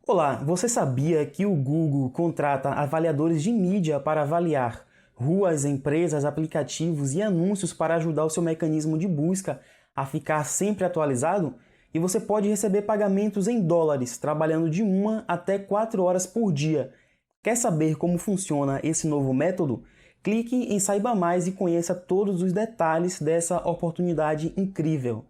Olá, você sabia que o Google contrata avaliadores de mídia para avaliar ruas, empresas, aplicativos e anúncios para ajudar o seu mecanismo de busca a ficar sempre atualizado? E você pode receber pagamentos em dólares, trabalhando de 1 até 4 horas por dia. Quer saber como funciona esse novo método? Clique em Saiba Mais e conheça todos os detalhes dessa oportunidade incrível.